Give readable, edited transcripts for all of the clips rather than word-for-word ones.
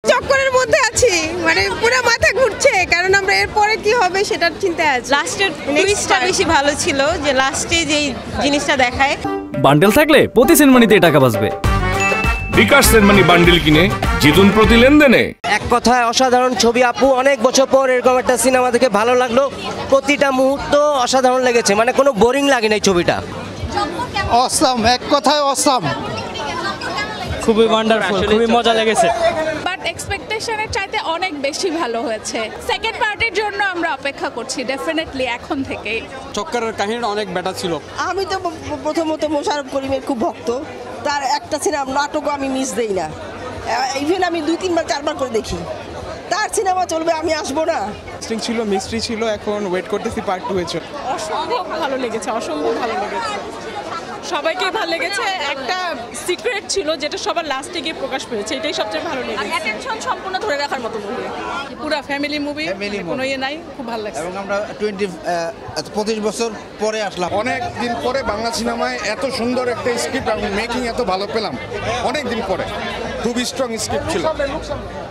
চক্করের মধ্যে আছি, মানে পুরো মাথা ঘুরছে, কারণ আমরা এরপরে কি হবে সেটার চিন্তায় আছি। লাস্টের টুইস্টটা বেশি ভালো ছিল, যে লাস্টে যেই জিনিসটা দেখায়। বান্ডেল থাকলে প্রতি সেনমানিতে টাকা বাঁচবে। বিকাশ সেনমানি বান্ডেল কিনে জিতুন প্রতি লেনদেনে। এক কথায় অসাধারণ ছবি আপু, অনেক বছর পর এরকম একটা সিনেমা দেখে ভালো লাগলো। প্রতিটা মুহূর্ত অসাধারণ লেগেছে, মানে কোনো বোরিং লাগে না এই ছবিটা। অসাম, এক কথায় অসাম। খুবই ওয়ান্ডারফুল, খুবই মজা লেগেছে। বাট এক্সপেকটেশনের চাইতে অনেক বেশি ভালো হয়েছে। সেকেন্ড পার্টের জন্য আমরা অপেক্ষা করছি ডেফিনেটলি এখন থেকেই। চক্করের কাহিনীটা অনেক বেটার ছিল। আমি তো প্রথমত মোশাররফ করিমের খুব ভক্ত, তার একটা সিনেমা নাটকও আমি মিস দেই না। ইভেন আমি 2-3 বার 4 বার করে দেখি। তার সিনেমা চলবে, আমি আসবো না। ইন্টারেস্টিং ছিল, মিস্ট্রি ছিল, এখন ওয়েট করতেছি পার্ট 2 এর জন্য। অসম্ভব ভালো লেগেছে, অসম্ভব ভালো লেগেছে। সবাইকে ভালো লেগেছে। একটা সিক্রেট ছিল যেটা সবার লাস্টে গিয়ে প্রকাশ পেয়েছে, এটাই সবচেয়ে ভালো লেগেছে। অ্যাটেনশন সম্পূর্ণ ধরে রাখার মতো মুভি, পুরো ফ্যামিলি মুভি, কোনো ইয়ে নাই, খুব ভালো লাগছে। এবং আমরা 25 বছর পরে আসলাম। অনেক দিন পরে বাংলা সিনেমায় এত সুন্দর একটা স্ক্রিপ্ট এবং মেকিং এত ভালো পেলাম, অনেক দিন পরে। খুব স্ট্রং স্ক্রিপ্ট ছিল।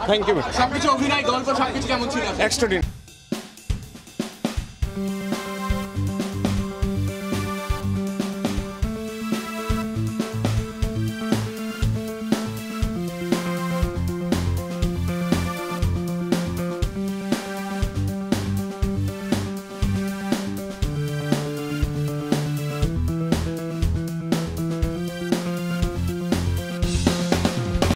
Thank you. সবকিছু অভিনয়, গল্প সবকিছু কেমন ছিল? এক্সট্রাঅর্ডিনারি।